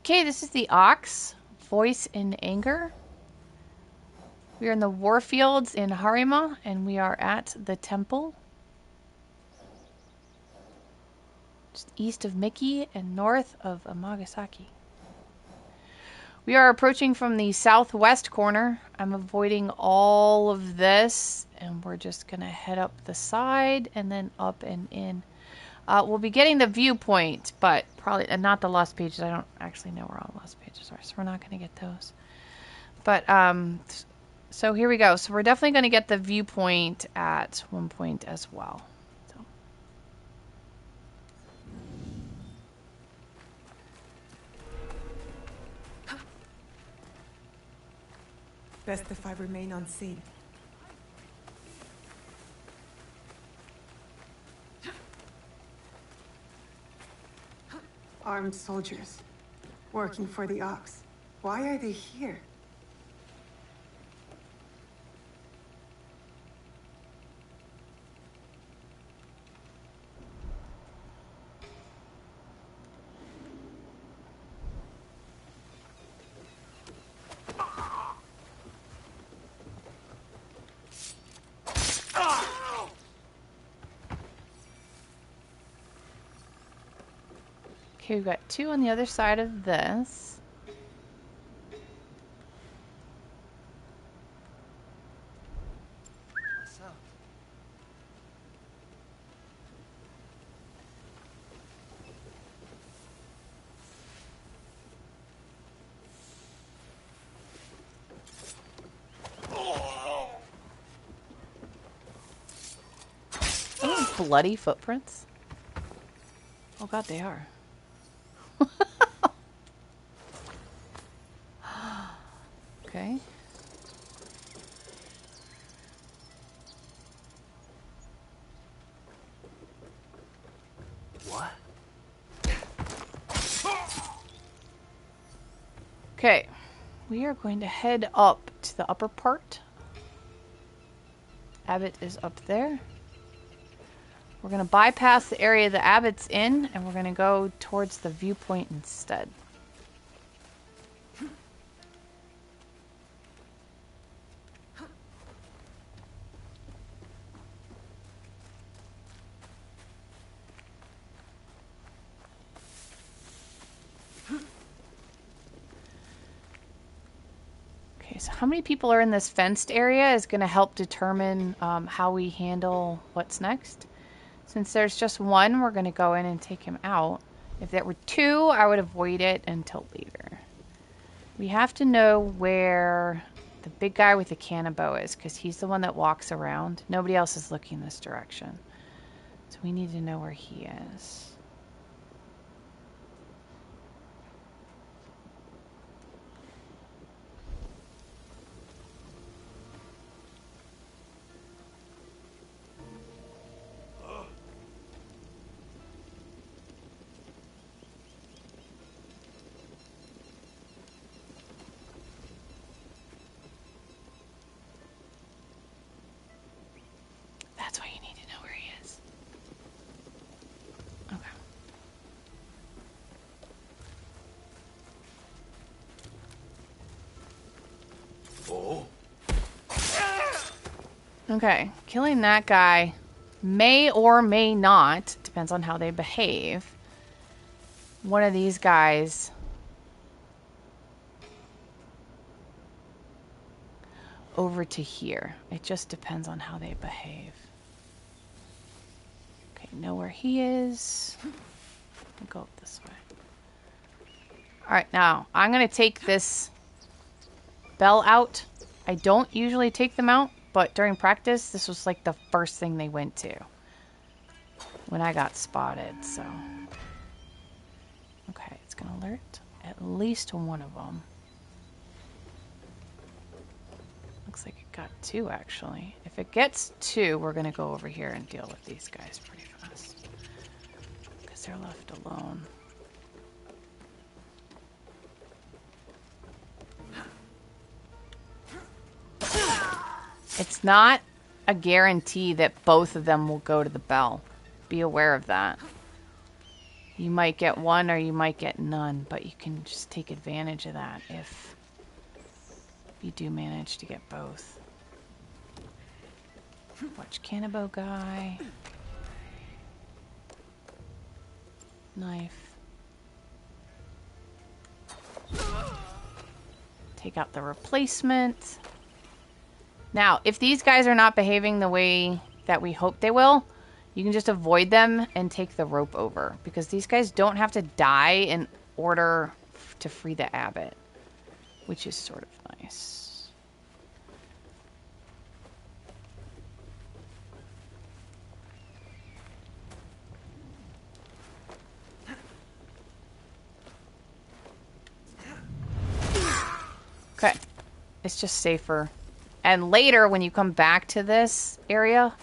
Okay, this is the Ox, Voice in Anger. We are in the Warfields in Harima, and we are at the temple. Just east of Miki and north of Amagasaki. We are approaching from the southwest corner. I'm avoiding all of this, and we're just going to head up the side and then up and in. We'll be getting the viewpoint, but probably not the lost pages. I don't actually know where all the lost pages are, so we're not going to get those. But, so here we go. So we're definitely going to get the viewpoint at one point as well. So. Best if I remain unseen. Armed soldiers, working for the Ox. Why are they here? Okay, we've got two on the other side of this. What's up? Oh, bloody footprints. Oh god, they are. Okay. What? Okay. We are going to head up to the upper part. Abbott is up there. We're going to bypass the area the Abbott's in, and we're going to go towards the viewpoint instead. Okay, so how many people are in this fenced area is going to help determine how we handle what's next. Since there's just one, we're going to go in and take him out. If there were two, I would avoid it until later. We have to know where the big guy with the cannonball is, because he's the one that walks around. Nobody else is looking this direction. So we need to know where he is. That's why you need to know where he is. Okay. Oh. Okay, killing that guy may or may not, depends on how they behave. One of these guys over to here. It just depends on how they behave. Okay, know where he is. I'll go up this way. Alright, now I'm going to take this bell out. I don't usually take them out, but during practice, this was like the first thing they went to when I got spotted, so. Okay, it's going to alert at least one of them. Looks like it got two, actually. If it gets two, we're going to go over here and deal with these guys pretty fast. Because they're left alone. It's not a guarantee that both of them will go to the bell. Be aware of that. You might get one or you might get none, but you can just take advantage of that if you do manage to get both. Watch Cannibal guy. Knife. Take out the replacement. Now, if these guys are not behaving the way that we hope they will, you can just avoid them and take the rope over. Because these guys don't have to die in order to free the abbot. Which is sort of nice. Okay. It's just safer. And later, when you come back to this area,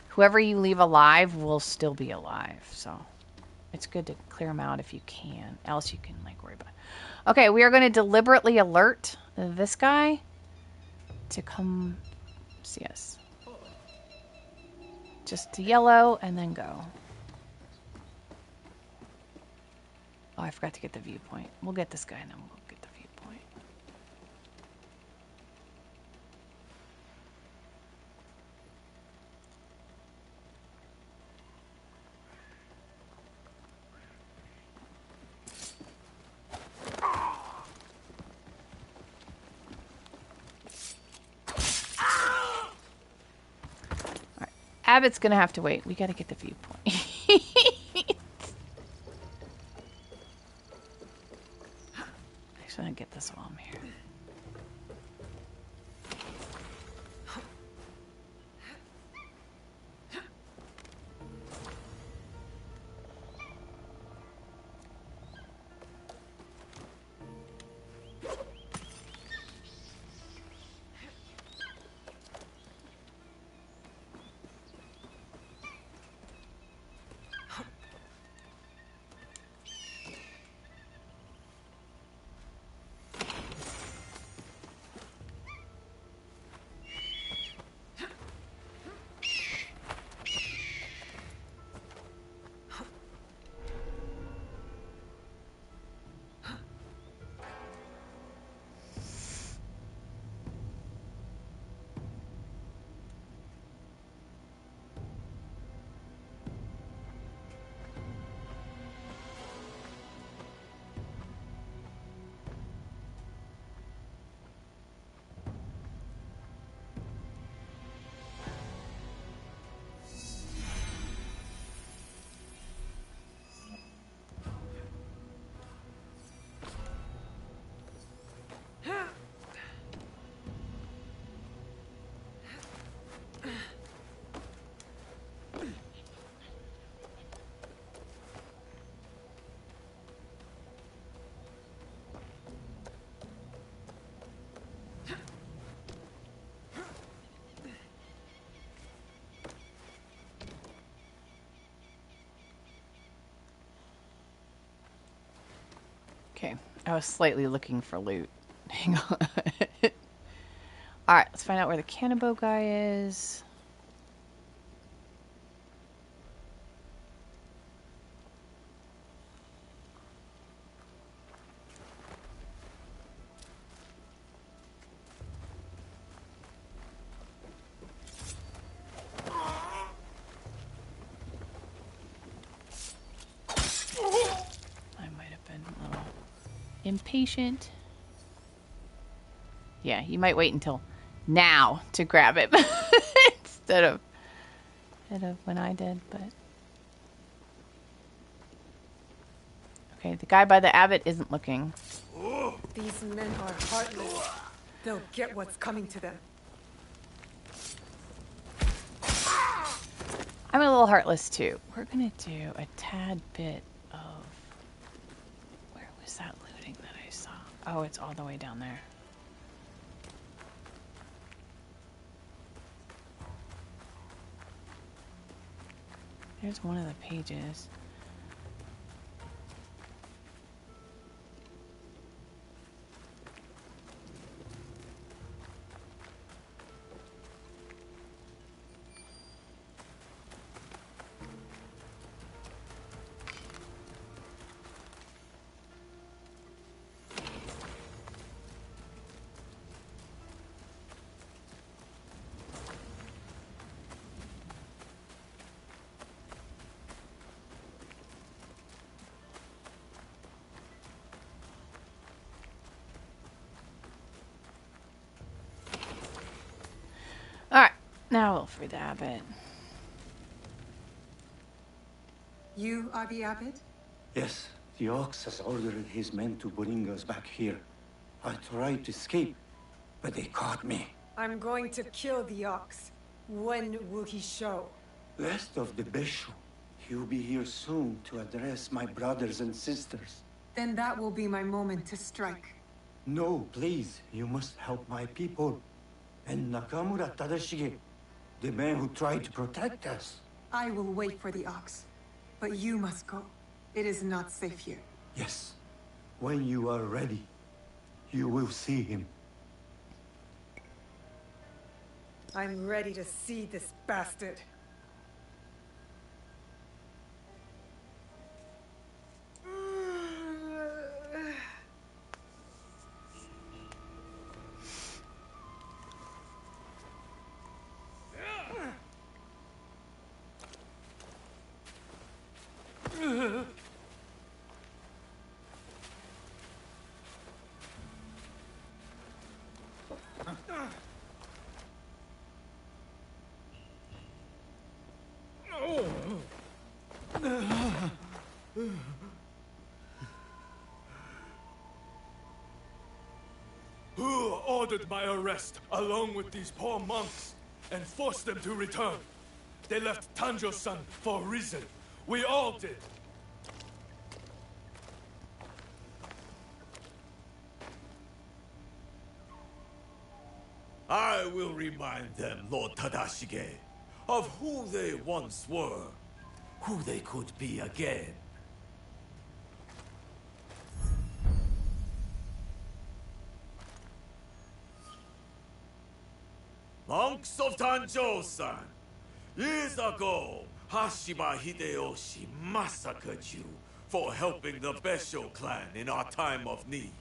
whoever you leave alive will still be alive. So it's good to clear them out if you can. Else you can like worry about it. Okay, we are going to deliberately alert this guy to come see us. Just to yellow and then go. Oh, I forgot to get the viewpoint. We'll get this guy and then we'll get the viewpoint. Alright. Abbott's gonna have to wait. We gotta get the viewpoint. Actually, I'll get this while I'm here. Okay, I was slightly looking for loot. Hang on. Alright, let's find out where the Cannibal guy is. Impatient. Yeah, you might wait until now to grab it instead of when I did, but okay, the guy by the abbot isn't looking. These men are heartless. They'll get what's coming to them. I'm a little heartless too. We're gonna do a tad bit of, where was that looting that I saw? Oh, it's all the way down there. There's one of the pages. Now we'll free the abbot. You are the abbot? Yes, the ox has ordered his men to bring us back here. I tried to escape, but they caught me. I'm going to kill the ox. When will he show? Rest of the bishop. He'll be here soon to address my brothers and sisters. Then that will be my moment to strike. No, please, you must help my people. And Nakamura Tadashige, the man who tried to protect us. I will wait for the ox. But you must go. It is not safe here. Yes, when you are ready, you will see him. I'm ready to see this bastard. Who ordered my arrest, along with these poor monks, and forced them to return? They left Tanjo-san for a reason. We all did. I will remind them, Lord Tadashige, of who they once were, who they could be again. Monks of Tanjo-san, years ago, Hashima Hideyoshi massacred you for helping the Besho clan in our time of need.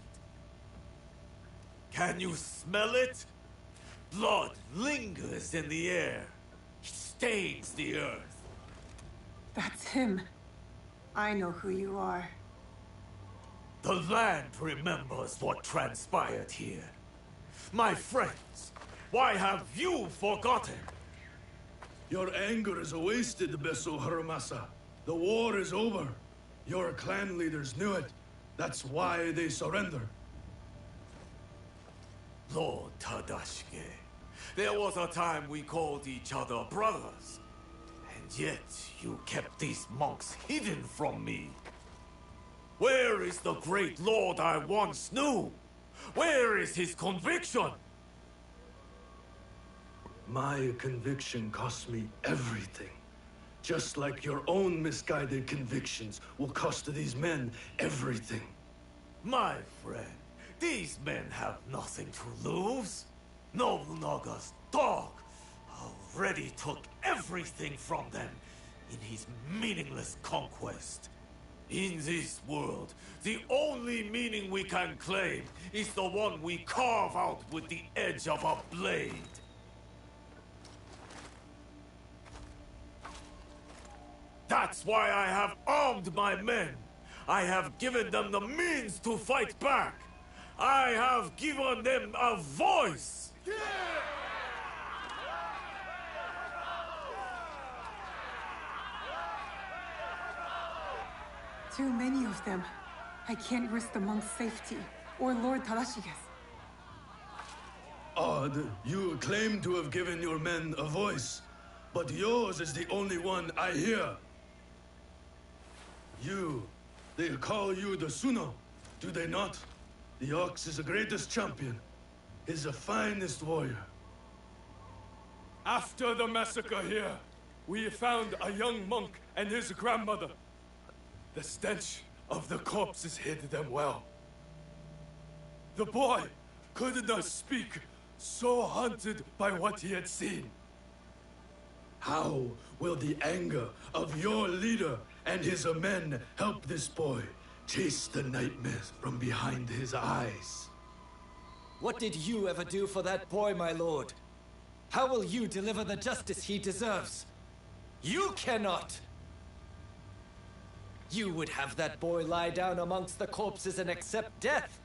Can you smell it? Blood lingers in the air. It stains the earth. That's him. I know who you are. The land remembers what transpired here. My friends, why have you forgotten? Your anger is wasted, Beso Haramasa. The war is over. Your clan leaders knew it. That's why they surrender. Lord Tadashige, there was a time we called each other brothers. And yet, you kept these monks hidden from me. Where is the great lord I once knew? Where is his conviction? My conviction cost me everything. Just like your own misguided convictions will cost these men everything. My friend, these men have nothing to lose. Nobunaga's dog already took everything from them in his meaningless conquest. In this world, the only meaning we can claim is the one we carve out with the edge of a blade. That's why I have armed my men. I have given them the means to fight back. I have given them a voice. Too many of them. I can't risk the monk's safety, or Lord Tadashige's. Odd, you claim to have given your men a voice, but yours is the only one I hear. They call you the Suno, do they not? The ox is the greatest champion. He's the finest warrior. After the massacre here, we found a young monk and his grandmother. The stench of the corpses hid them well. The boy could not speak, so haunted by what he had seen. How will the anger of your leader and his men help this boy chase the nightmares from behind his eyes? What did you ever do for that boy, my lord? How will you deliver the justice he deserves? You cannot! You would have that boy lie down amongst the corpses and accept death.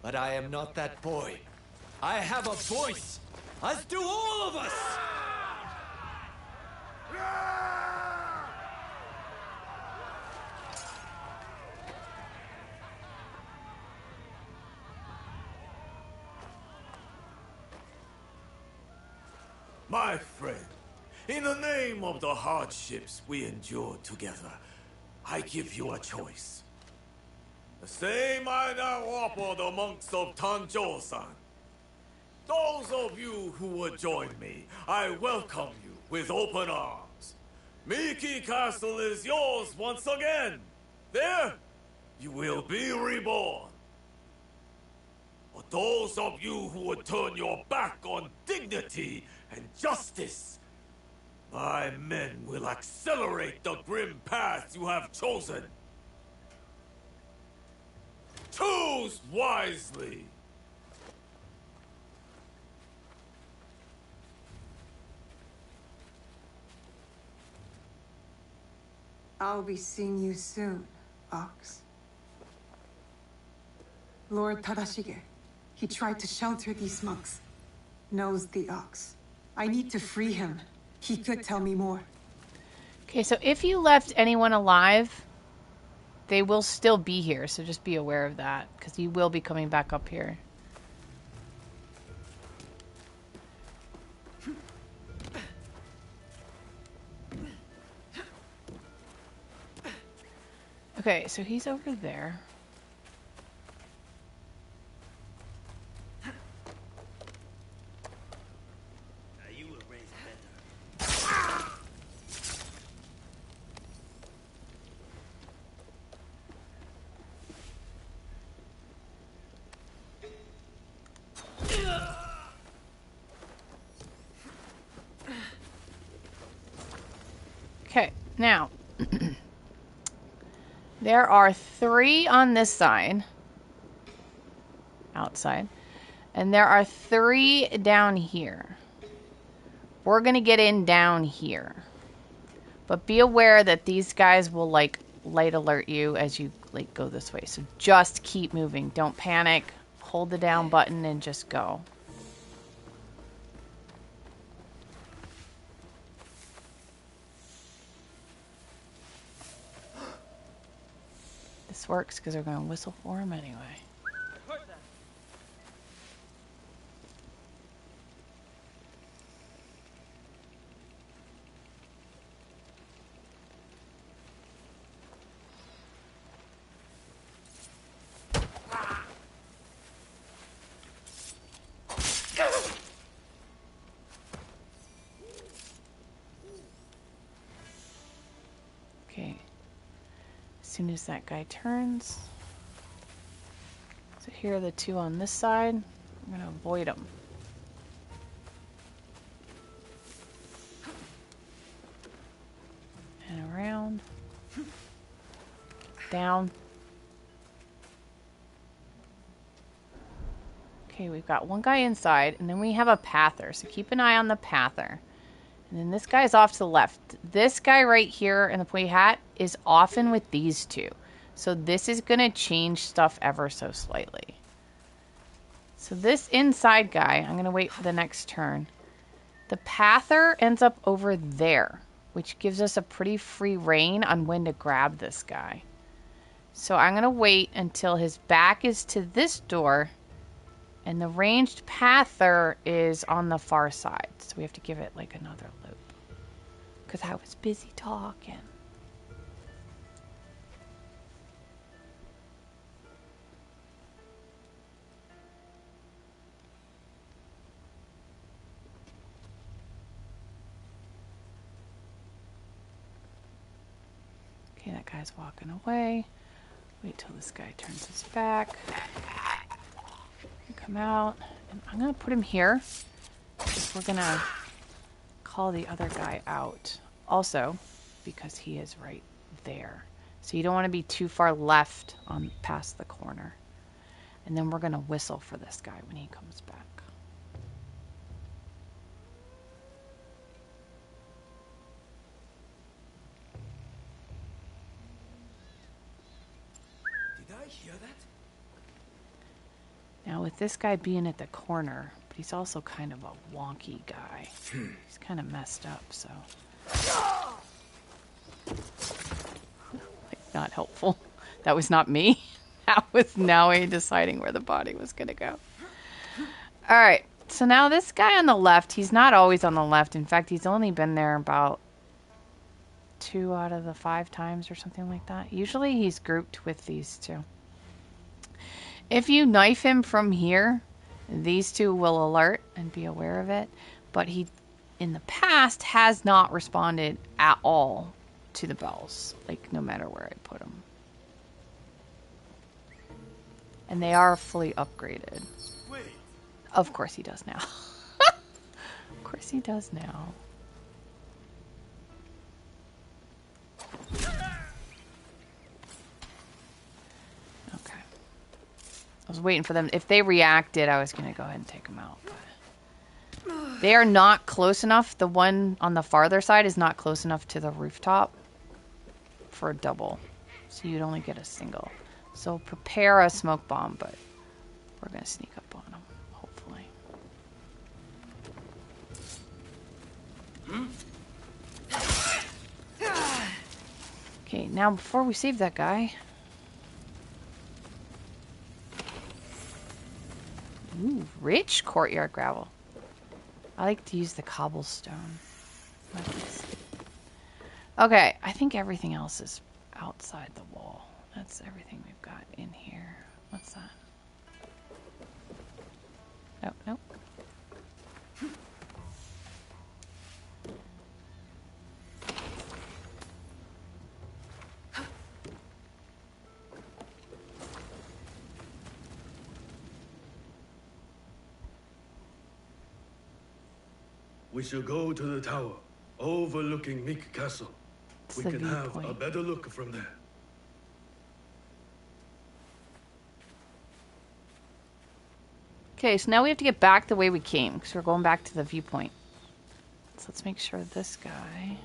But I am not that boy. I have a voice, as do all of us! My friend, in the name of the hardships we endured together, I give you a choice. The same I now offer the monks of Tanjo-san. Those of you who would join me, I welcome you with open arms. Miki Castle is yours once again. There, you will be reborn. But those of you who would turn your back on dignity and justice, my men will accelerate the grim path you have chosen. Choose wisely. I'll be seeing you soon, Ox. Lord Tadashige, he tried to shelter these monks. Knows the Ox. I need to free him. He could tell me more. Okay, so if you left anyone alive, they will still be here, so just be aware of that, because he will be coming back up here. Okay, so he's over there. Okay, now there are 3 on this side, outside, and there are 3 down here. We're gonna get in down here, but be aware that these guys will like light alert you as you like go this way. So just keep moving. Don't panic. Hold the down button and just go. This works because we're going to whistle for him anyway. Okay. As soon as that guy turns. So here are the 2 on this side. I'm going to avoid them. And around. Down. Okay, we've got one guy inside, and then we have a pather. So keep an eye on the pather. And then this guy's off to the left. This guy right here in the pointy hat is often with these 2. So this is going to change stuff ever so slightly. So this inside guy, I'm going to wait for the next turn. The pather ends up over there, which gives us a pretty free rein on when to grab this guy. So I'm going to wait until his back is to this door, and the ranged pather is on the far side. So we have to give it like another loop, because I was busy talking. Okay, that guy's walking away. Wait till this guy turns his back. Come out. And I'm going to put him here, because we're going to call the other guy out. Also, because he is right there. So you don't want to be too far left on past the corner. And then we're going to whistle for this guy when he comes back. Did I hear that? Now with this guy being at the corner, but he's also kind of a wonky guy. He's kind of messed up, so. Like, not helpful. That was not me. That was Naue deciding where the body was going to go. All right. So now this guy on the left, he's not always on the left. In fact, he's only been there about 2 out of the 5 times or something like that. Usually he's grouped with these two. If you knife him from here, these two will alert and be aware of it. But he, in the past, has not responded at all to the bells. Like, no matter where I put them. And they are fully upgraded. Wait. Of course he does now. Of course he does now. Okay. I was waiting for them. If they reacted, I was going to go ahead and take them out. But they are not close enough. The one on the farther side is not close enough to the rooftop for a double. So you'd only get a single. So prepare a smoke bomb, but we're going to sneak up on them, hopefully. Okay, now before we save that guy... Ooh, rich courtyard gravel. I like to use the cobblestone. Okay, I think everything else is outside the wall. That's everything we've got in here. What's that? Nope, nope. We shall go to the tower, overlooking Meek Castle. It's We the can have a viewpoint. better look from there. Okay, so now we have to get back the way we came, because we're going back to the viewpoint. So let's make sure this guy...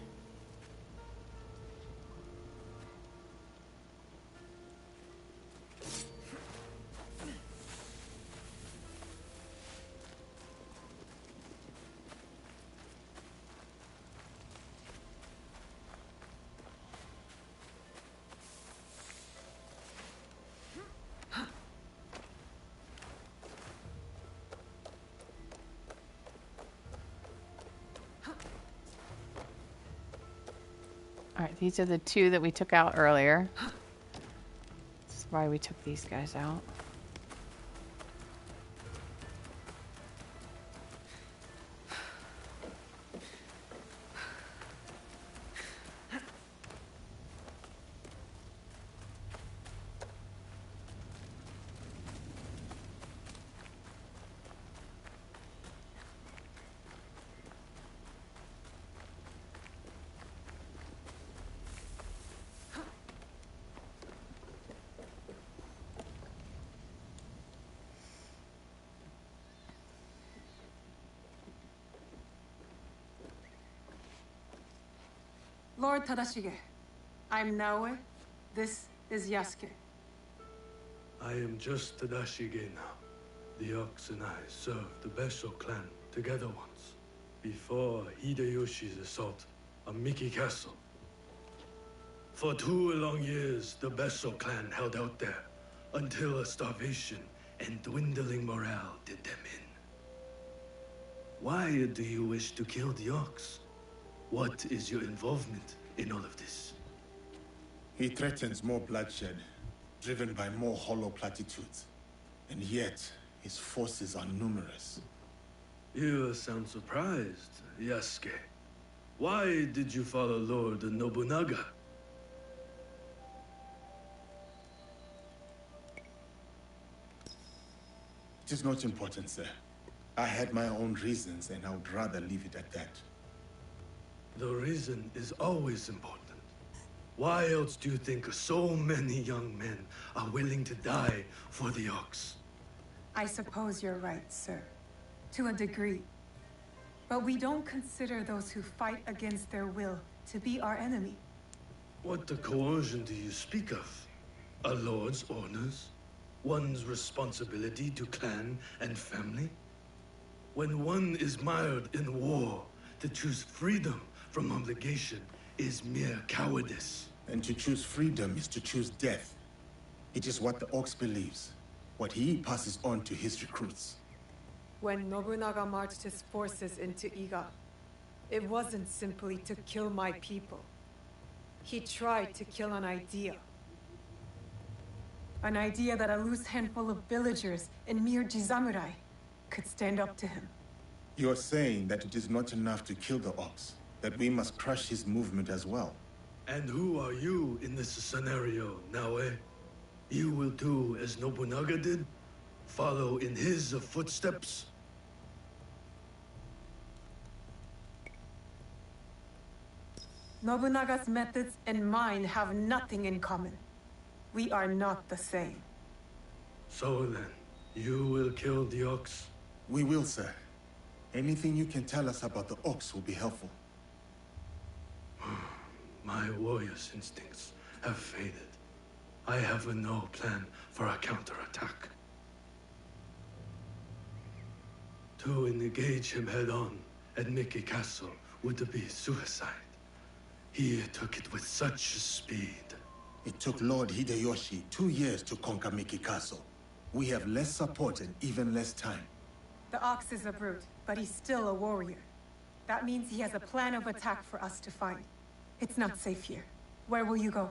Alright, these are the two that we took out earlier. This is why we took these guys out. Lord Tadashige, I'm Naoe. This is Yasuke. I am just Tadashige now. The Ox and I served the Besho clan together once, before Hideyoshi's assault on Miki Castle. For 2 long years, the Besho clan held out there, until a starvation and dwindling morale did them in. Why do you wish to kill the Ox? What is your involvement in all of this? He threatens more bloodshed, driven by more hollow platitudes. And yet, his forces are numerous. You sound surprised, Yasuke. Why did you follow Lord Nobunaga? It is not important, sir. I had my own reasons, and I would rather leave it at that. The reason is always important. Why else do you think so many young men are willing to die for the Ox? I suppose you're right, sir. To a degree. But we don't consider those who fight against their will to be our enemy. What the coercion do you speak of? A lord's orders? One's responsibility to clan and family? When one is mired in war, to choose freedom from obligation is mere cowardice. And to choose freedom is to choose death. It is what the Ox believes, what he passes on to his recruits. When Nobunaga marched his forces into Iga, it wasn't simply to kill my people. He tried to kill an idea. An idea that a loose handful of villagers and mere Jizamurai could stand up to him. You're saying that it is not enough to kill the ox, that we must crush his movement as well. And who are you in this scenario, Naoe? You will do as Nobunaga did? Follow in his footsteps? Nobunaga's methods and mine have nothing in common. We are not the same. So then, you will kill the ox? We will, sir. Anything you can tell us about the ox will be helpful. My warrior's instincts have faded. I have no plan for a counterattack. To engage him head-on at Mickey Castle would be suicide. He took it with such speed. It took Lord Hideyoshi 2 years to conquer Mickey Castle. We have less support and even less time. The ox is a brute, but he's still a warrior. That means he has a plan of attack for us to find. It's not safe here. Where will you go?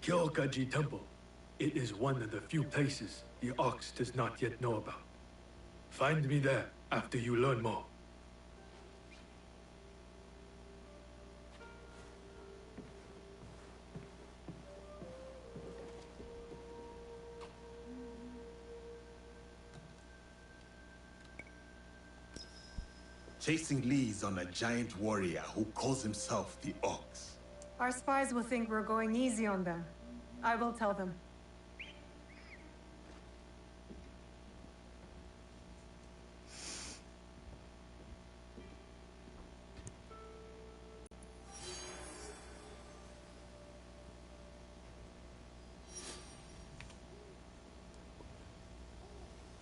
Kyokaji Temple. It is one of the few places the ox does not yet know about. Find me there after you learn more. Chasing leads on a giant warrior who calls himself the Ox. Our spies will think we're going easy on them. I will tell them.